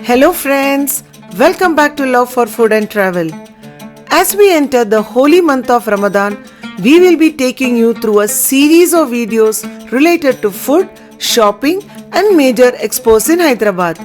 Hello friends, welcome back to Love for Food and Travel. As we enter the holy month of Ramadan, we will be taking you through a series of videos related to food, shopping and major expos in Hyderabad.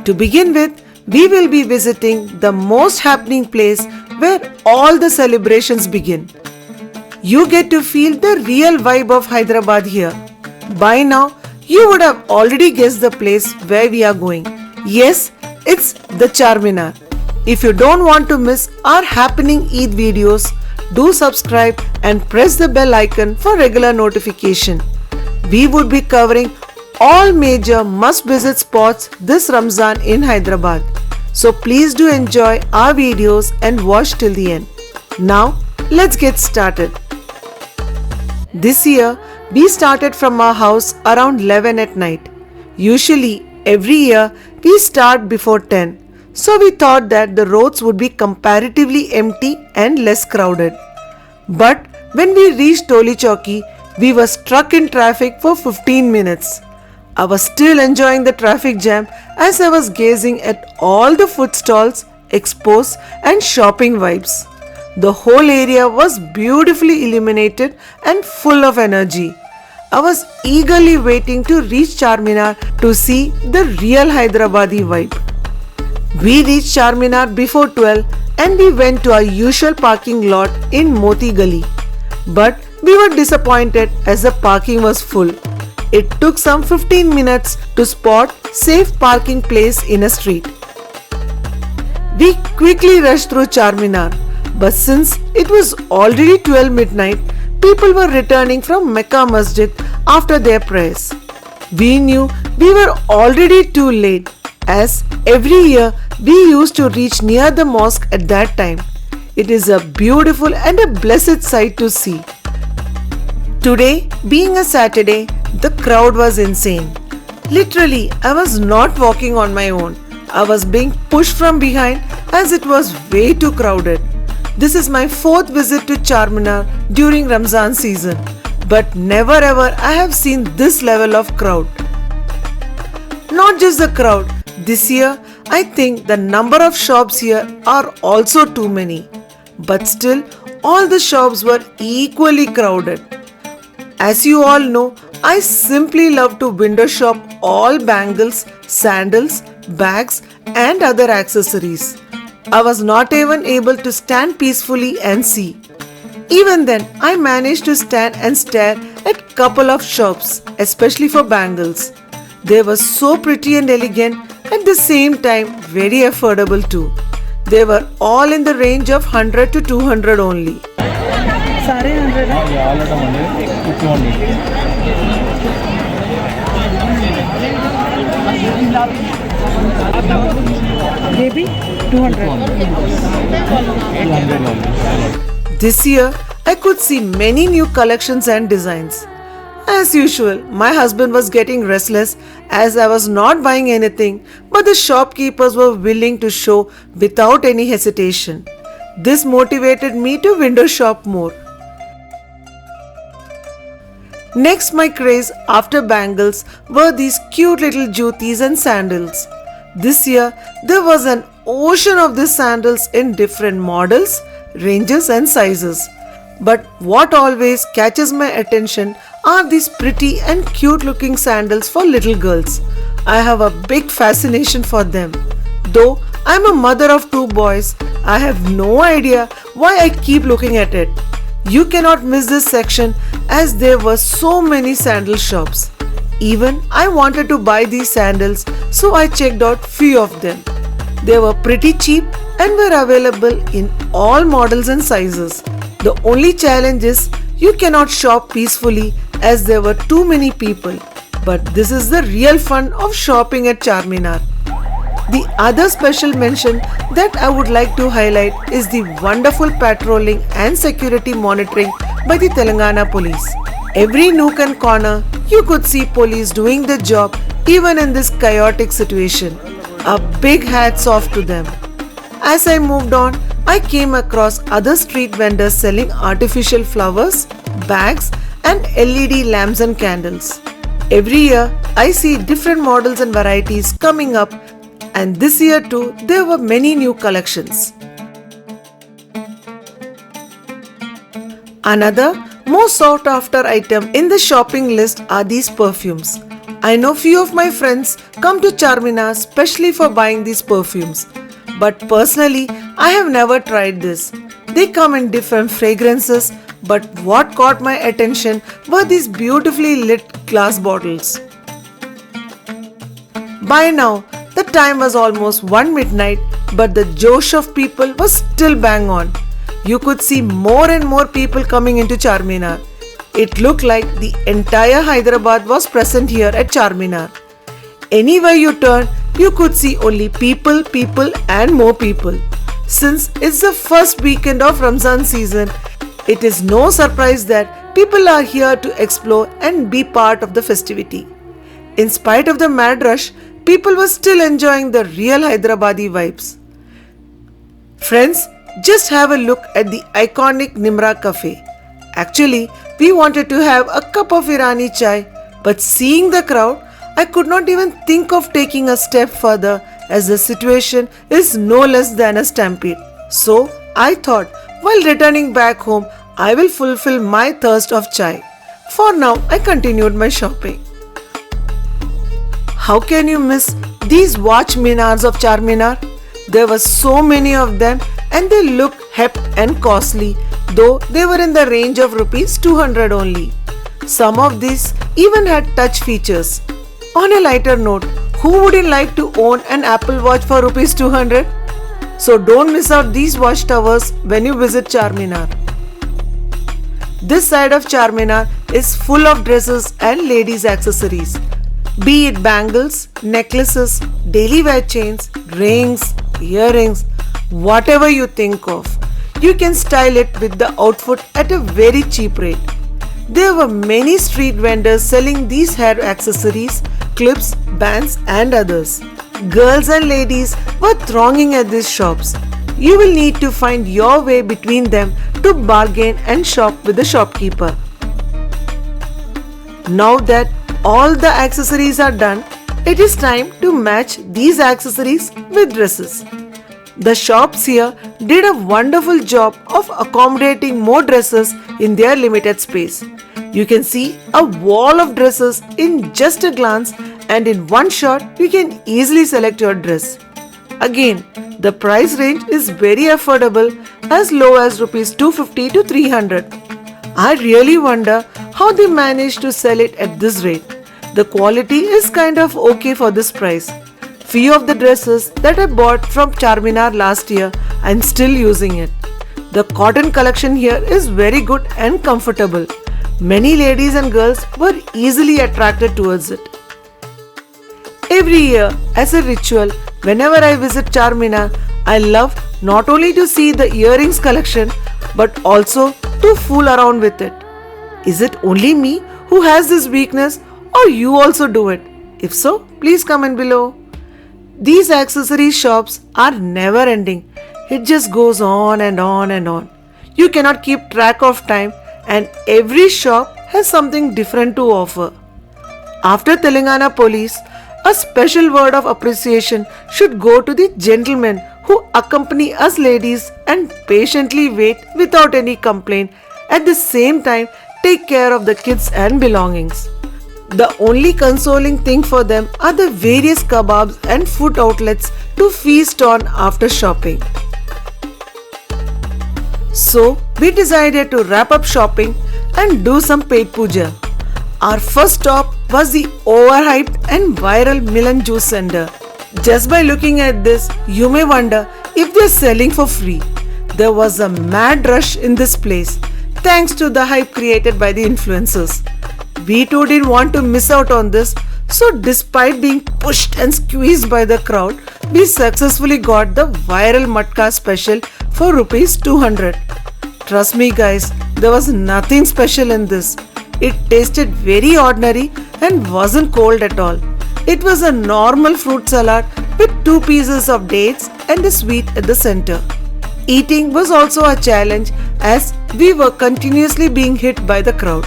To begin with, we will be visiting the most happening place where all the celebrations begin. You get to feel the real vibe of Hyderabad here. By now, you would have already guessed the place where we are going. Yes, it's the Charminar. If you don't want to miss our happening Eid videos, do subscribe and press the bell icon for regular notification. We would be covering all major must-visit spots this Ramzan in Hyderabad. So please do enjoy our videos and watch till the end. Now, let's get started. This year, we started from our house around 11 at night. Usually, every year, we start before 10. So we thought that the roads would be comparatively empty and less crowded. But when we reached Toli Chowki, we were stuck in traffic for 15 minutes. I was still enjoying the traffic jam as I was gazing at all the food stalls, expos and shopping vibes. The whole area was beautifully illuminated and full of energy. I was eagerly waiting to reach Charminar to see the real Hyderabadi vibe. We reached Charminar before 12 and we went to our usual parking lot in Moti Gali. But we were disappointed as the parking was full. It took some 15 minutes to spot safe parking place in a street. We quickly rushed through Charminar, but since it was already 12 midnight, people were returning from Mecca Masjid after their prayers. We knew we were already too late, as every year we used to reach near the mosque at that time. It is a beautiful and a blessed sight to see. Today, being a Saturday, the crowd was insane. Literally, I was not walking on my own. I was being pushed from behind as it was way too crowded. This is my fourth visit to Charminar during Ramzan season, but never ever I have seen this level of crowd. Not just the crowd, this year I think the number of shops here are also too many, but still all the shops were equally crowded. As you all know, I simply love to window shop all bangles, sandals, bags and other accessories. I was not even able to stand peacefully and see. Even then, I managed to stand and stare at couple of shops, especially for bangles. They were so pretty and elegant, at the same time very affordable too. They were all in the range of 100 to 200 only. Sare 100? Yeah, all of them 200. Maybe 200. This year, I could see many new collections and designs. As usual, my husband was getting restless as I was not buying anything, but the shopkeepers were willing to show without any hesitation. This motivated me to window shop more. Next, my craze after bangles were these cute little jutis and sandals. This year, there was an ocean of these sandals in different models, ranges and sizes. But what always catches my attention are these pretty and cute looking sandals for little girls. I have a big fascination for them. Though I am a mother of 2 boys, I have no idea why I keep looking at it. You cannot miss this section as there were so many sandal shops. Even I wanted to buy these sandals, so I checked out few of them. They were pretty cheap and were available in all models and sizes. The only challenge is you cannot shop peacefully as there were too many people. But this is the real fun of shopping at Charminar. The other special mention that I would like to highlight is the wonderful patrolling and security monitoring by the Telangana police. Every nook and corner, you could see police doing the job even in this chaotic situation. A big hats off to them. As I moved on, I came across other street vendors selling artificial flowers, bags and LED lamps and candles. Every year, I see different models and varieties coming up And this year too, there were many new collections. Another more sought after item in the shopping list are these perfumes. I know few of my friends come to Charminar specially for buying these perfumes. But personally, I have never tried this. They come in different fragrances, but what caught my attention were these beautifully lit glass bottles. By now, the time was almost 1 midnight, but the josh of people was still bang on. You could see more and more people coming into Charminar. It looked like the entire Hyderabad was present here at Charminar. Anywhere you turn, you could see only people and more people. Since it's the first weekend of Ramzan season, it is no surprise that people are here to explore and be part of the festivity. In spite of the mad rush, people were still enjoying the real Hyderabadi vibes. Friends, just have a look at the iconic Nimra Cafe. Actually, we wanted to have a cup of Irani chai, but seeing the crowd, I could not even think of taking a step further as the situation is no less than a stampede. So, I thought, while returning back home, I will fulfill my thirst of chai. For now, I continued my shopping. How can you miss these watch minars of Charminar? There were so many of them and they looked hep and costly, though they were in the range of rupees 200 only. Some of these even had touch features. On a lighter note, who wouldn't like to own an Apple Watch for rupees 200? So don't miss out these watchtowers when you visit Charminar. This side of Charminar is full of dresses and ladies' accessories. Be it bangles, necklaces, daily wear chains, rings, earrings, whatever you think of. You can style it with the outfit at a very cheap rate. There were many street vendors selling these hair accessories, clips, bands and others. Girls and ladies were thronging at these shops. You will need to find your way between them to bargain and shop with the shopkeeper. Now that all the accessories are done, it is time to match these accessories with dresses. The shops here did a wonderful job of accommodating more dresses in their limited space. You can see a wall of dresses in just a glance, and in one shot you can easily select your dress. Again, the price range is very affordable, as low as rupees 250 to 300. I really wonder how they managed to sell it at this rate. The quality is kind of okay for this price. Few of the dresses that I bought from Charminar last year, I am still using it. The cotton collection here is very good and comfortable. Many ladies and girls were easily attracted towards it. Every year, as a ritual, whenever I visit Charminar, I love not only to see the earrings collection, but also to fool around with it. Is it only me who has this weakness, or you also do it? If so, please comment below. These accessory shops are never ending. It just goes on and on and on. You cannot keep track of time, and every shop has something different to offer. After Telangana police, a special word of appreciation should go to the gentlemen who accompany us ladies and patiently wait without any complaint, at the same time take care of the kids and belongings. The only consoling thing for them are the various kebabs and food outlets to feast on after shopping. So, we decided to wrap up shopping and do some paid puja. Our first stop was the overhyped and viral Milan Juice Center. Just by looking at this, you may wonder if they are selling for free. There was a mad rush in this place, thanks to the hype created by the influencers. We too didn't want to miss out on this, so despite being pushed and squeezed by the crowd, we successfully got the viral matka special for rupees 200. Trust me guys, there was nothing special in this. It tasted very ordinary and wasn't cold at all. It was a normal fruit salad with 2 pieces of dates and a sweet at the center. Eating was also a challenge as we were continuously being hit by the crowd.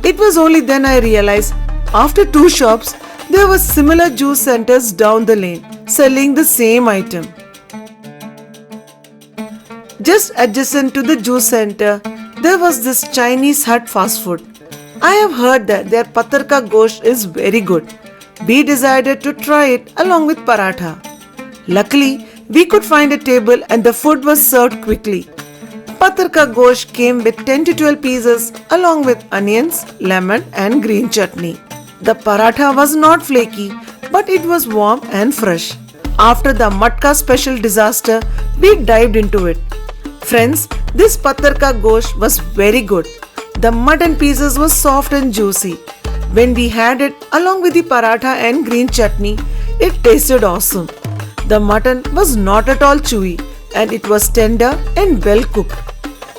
It was only then I realized, after 2 shops, there were similar juice centers down the lane. selling the same item. Just adjacent to the juice center, there was this Chinese hut fast food. I have heard that their patar ka gosht is very good. We decided to try it along with paratha. Luckily, we could find a table and the food was served quickly. Patar ka gosht came with 10 to 12 pieces along with onions, lemon and green chutney. The paratha was not flaky, but it was warm and fresh. After the matka special disaster, we dived into it. Friends, this patar ka gosht was very good. The mutton pieces were soft and juicy. When we had it along with the paratha and green chutney, it tasted awesome. The mutton was not at all chewy and it was tender and well cooked.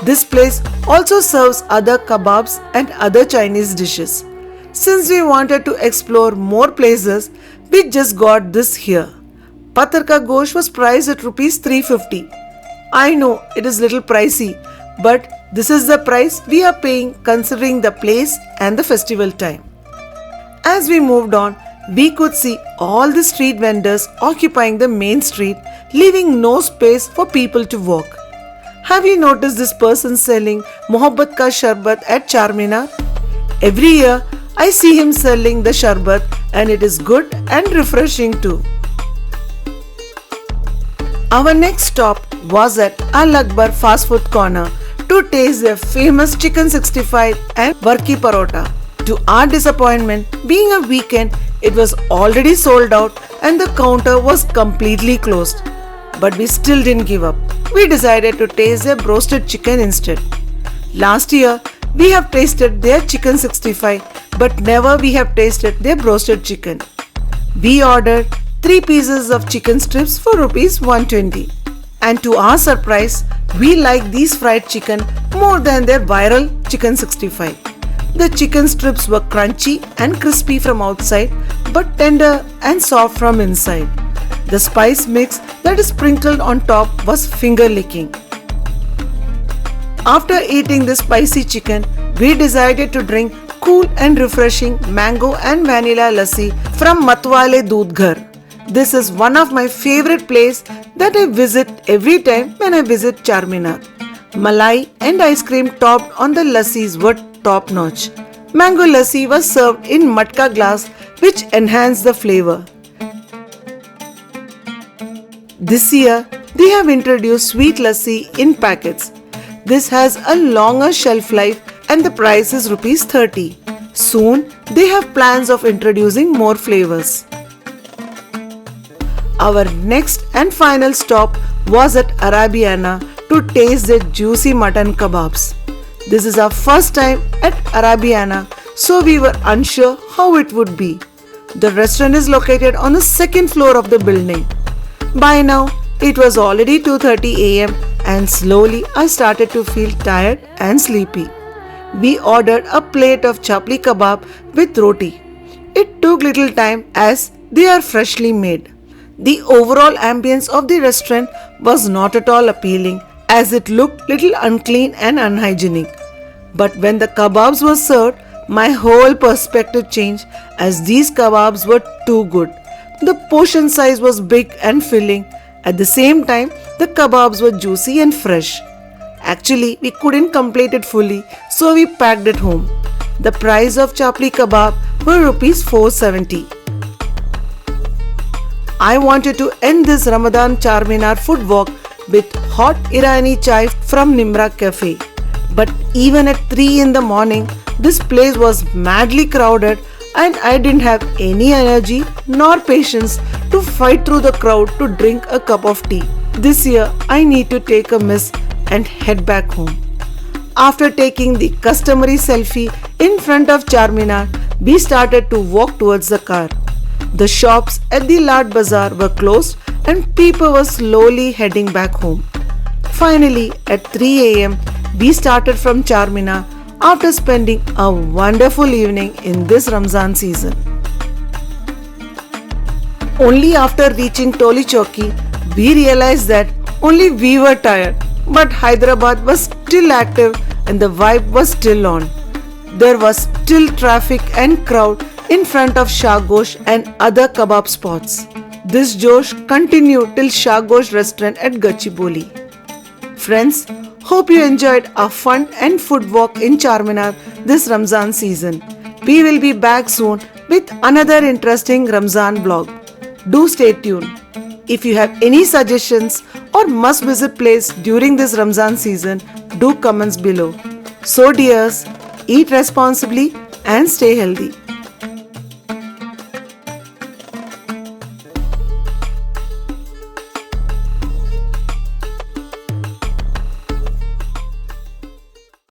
This place also serves other kebabs and other Chinese dishes. Since we wanted to explore more places, we just got this here. Patar ka gosht was priced at Rs 350. I know it is little pricey, but this is the price we are paying considering the place and the festival time. As we moved on, we could see all the street vendors occupying the main street, leaving no space for people to walk. Have you noticed this person selling Mohabbat ka sharbat at Charminar? Every year, I see him selling the sharbat and it is good and refreshing too. Our next stop was at Al Akbar Fast Food Corner to taste their famous chicken 65 and Barki Parota. To our disappointment, being a weekend, it was already sold out and the counter was completely closed. But we still didn't give up. We decided to taste their roasted chicken instead. Last year, we have tasted their chicken 65, but never we have tasted their roasted chicken. We ordered 3 pieces of chicken strips for Rs 120. And to our surprise, we like these fried chicken more than their viral chicken 65. The chicken strips were crunchy and crispy from outside but tender and soft from inside. The spice mix that is sprinkled on top was finger-licking. After eating this spicy chicken, we decided to drink cool and refreshing mango and vanilla lassi from Matwale Doodh Ghar. This is one of my favorite places that I visit every time when I visit Charminar. Malai and ice cream topped on the lassis were top notch. Mango lassi was served in matka glass which enhanced the flavor. This year, they have introduced sweet lassi in packets. This has a longer shelf life and the price is Rs 30. Soon, they have plans of introducing more flavors. Our next and final stop was at Arabiana to taste the juicy mutton kebabs. This is our first time at Arabiana, so we were unsure how it would be. The restaurant is located on the second floor of the building. By now, it was already 2:30 am and slowly I started to feel tired and sleepy. We ordered a plate of chapli kebab with roti. It took little time as they are freshly made. The overall ambience of the restaurant was not at all appealing as it looked little unclean and unhygienic. But when the kebabs were served, my whole perspective changed as these kebabs were too good. The portion size was big and filling. At the same time, the kebabs were juicy and fresh. Actually, we couldn't complete it fully, so we packed it home. The price of chapli kebab were Rs 470. I wanted to end this Ramadan Charminar food walk with hot Irani chai from Nimra Cafe. But even at 3 in the morning, this place was madly crowded and I didn't have any energy nor patience to fight through the crowd to drink a cup of tea. This year, I need to take a miss and head back home. After taking the customary selfie in front of Charminar, we started to walk towards the car. The shops at the Lad Bazaar were closed and people were slowly heading back home. Finally, at 3 am, we started from Charminar after spending a wonderful evening in this Ramzan season. Only after reaching Toli Chowki, we realized that only we were tired, but Hyderabad was still active and the vibe was still on. There was still traffic and crowd in front of Shah Ghosh and other kebab spots. This josh continued till Shagosh restaurant at Gachibowli. Friends, hope you enjoyed our fun and food walk in Charminar this Ramzan season. We will be back soon with another interesting Ramzan vlog. Do stay tuned. If you have any suggestions or must visit place during this Ramzan season, do comments below. So dears, eat responsibly and stay healthy.